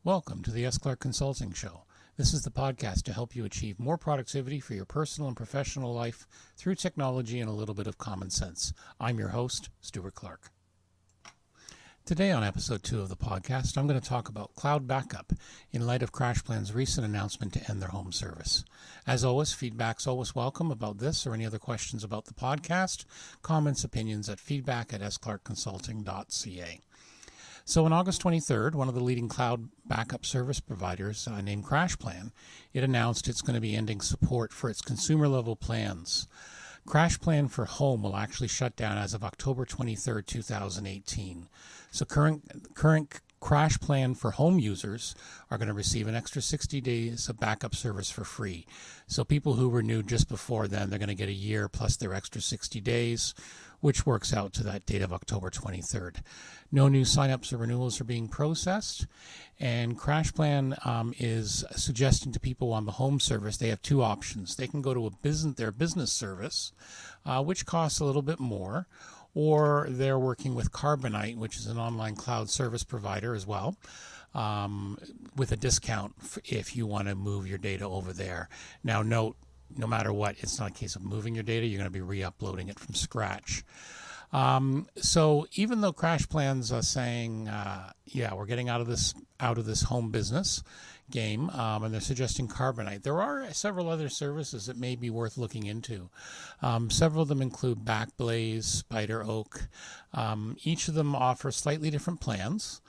Welcome to the SClark Consulting Show. This is the podcast to help you achieve more productivity for your personal and professional life through technology and a little bit of common sense. I'm your host, Stuart Clark. Today on episode 2 of the podcast, I'm going to talk about cloud backup in light of CrashPlan's recent announcement to end their home service. As always, feedback's always welcome about this or any other questions about the podcast. Comments, opinions at feedback@sclarkconsulting.ca. So on August 23rd, one of the leading cloud backup service providers named CrashPlan, it announced it's going to be ending support for its consumer-level plans. CrashPlan for Home will actually shut down as of October 23rd, 2018. So current CrashPlan for Home users are going to receive an extra 60 days of backup service for free. So people who renewed just before then, they're going to get a year plus their extra 60 days, which works out to that date of October 23rd. No new signups or renewals are being processed, and CrashPlan is suggesting to people on the home service they have two options. They can go to their business service, which costs a little bit more, or they're working with Carbonite, which is an online cloud service provider as well, with a discount if you want to move your data over there. Now note, no matter what, it's not a case of moving your data. You're going to be re-uploading it from scratch. So even though CrashPlan's saying, we're getting out of this home business game, and they're suggesting Carbonite, there are several other services that may be worth looking into. Several of them include Backblaze, Spider Oak. Each of them offer slightly different plans.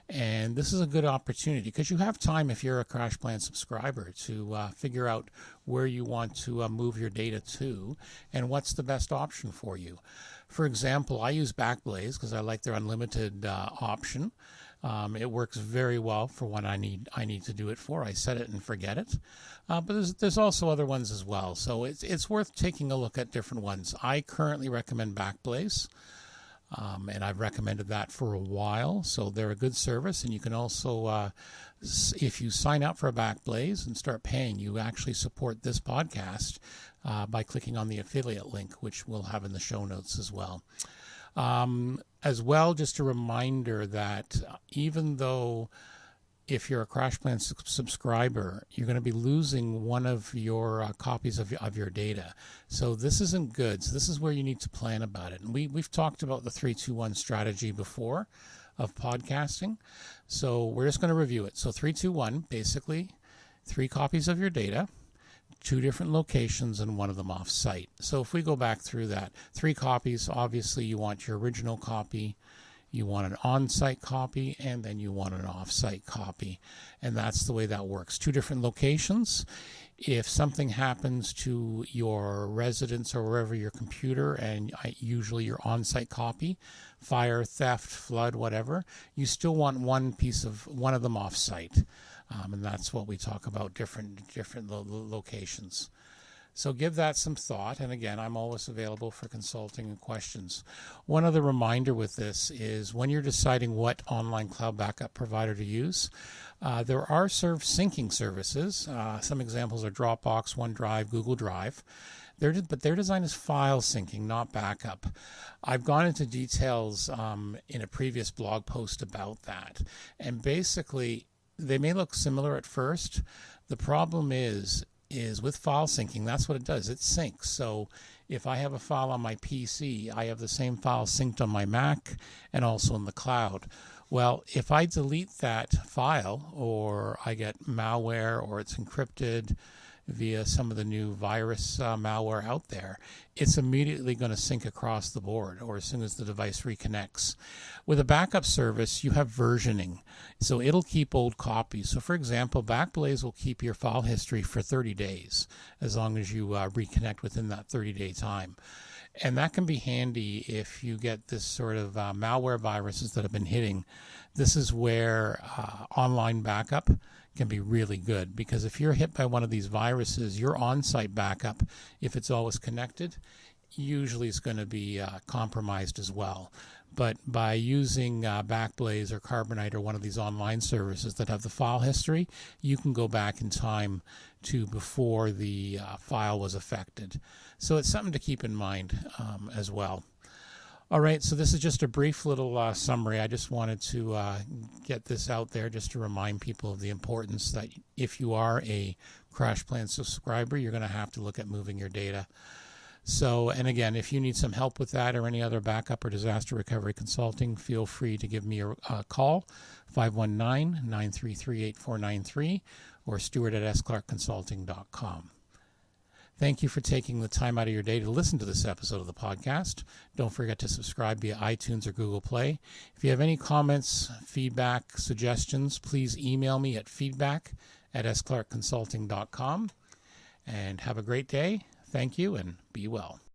And this is a good opportunity because you have time if you're a CrashPlan subscriber to figure out where you want to move your data to and what's the best option for you. For example, I use Backblaze because I like their unlimited option. It works very well for what I need to do it for. I set it and forget it. But there's also other ones as well. So it's worth taking a look at different ones. I currently recommend Backblaze. And I've recommended that for a while, so they're a good service. And you can also, if you sign up for a Backblaze and start paying, you actually support this podcast by clicking on the affiliate link, which we'll have in the show notes as well. Just a reminder that even though if you're a CrashPlan subscriber, you're going to be losing one of your copies of your data. So this isn't good. So this is where you need to plan about it. And we've talked about the 3-2-1 strategy before of podcasting. So we're just going to review it. So 3-2-1, basically 3 copies of your data, 2 different locations, and one of them off-site. So if we go back through that, 3 copies, obviously you want your original copy, you want an on-site copy, and then you want an off-site copy. And that's the way that works. 2 different locations. If something happens to your residence or wherever your computer, and usually your on-site copy, fire, theft, flood, whatever, you still want one of them off-site. And that's what we talk about, different locations. So give that some thought, and again, I'm always available for consulting and questions. One other reminder with this is when you're deciding what online cloud backup provider to use, there are syncing services. Some examples are Dropbox, OneDrive, Google Drive. But their design is file syncing, not backup. I've gone into details in a previous blog post about that, and basically they may look similar at first. The problem is with file syncing, that's what it does. It syncs. So if I have a file on my PC, I have the same file synced on my Mac and also in the cloud. Well, if I delete that file, or I get malware, or it's encrypted via some of the new virus malware out there, it's immediately going to sync across the board, or as soon as the device reconnects. With a backup service, you have versioning, so it'll keep old copies. So for example, Backblaze will keep your file history for 30 days, as long as you reconnect within that 30-day time. And that can be handy if you get this sort of malware viruses that have been hitting. This is where online backup can be really good, because if you're hit by one of these viruses, your on-site backup, if it's always connected, usually is going to be compromised as well. But by using Backblaze or Carbonite or one of these online services that have the file history, you can go back in time to before the file was affected. So it's something to keep in mind as well. All right, so this is just a brief little summary. I just wanted to get this out there just to remind people of the importance that if you are a CrashPlan subscriber, you're going to have to look at moving your data. So, and again, if you need some help with that or any other backup or disaster recovery consulting, feel free to give me a call, 519-933-8493, or stewart@sclarkconsulting.com. Thank you for taking the time out of your day to listen to this episode of the podcast. Don't forget to subscribe via iTunes or Google Play. If you have any comments, feedback, suggestions, please email me at feedback@sclarkconsulting.com. And have a great day. Thank you, and be well.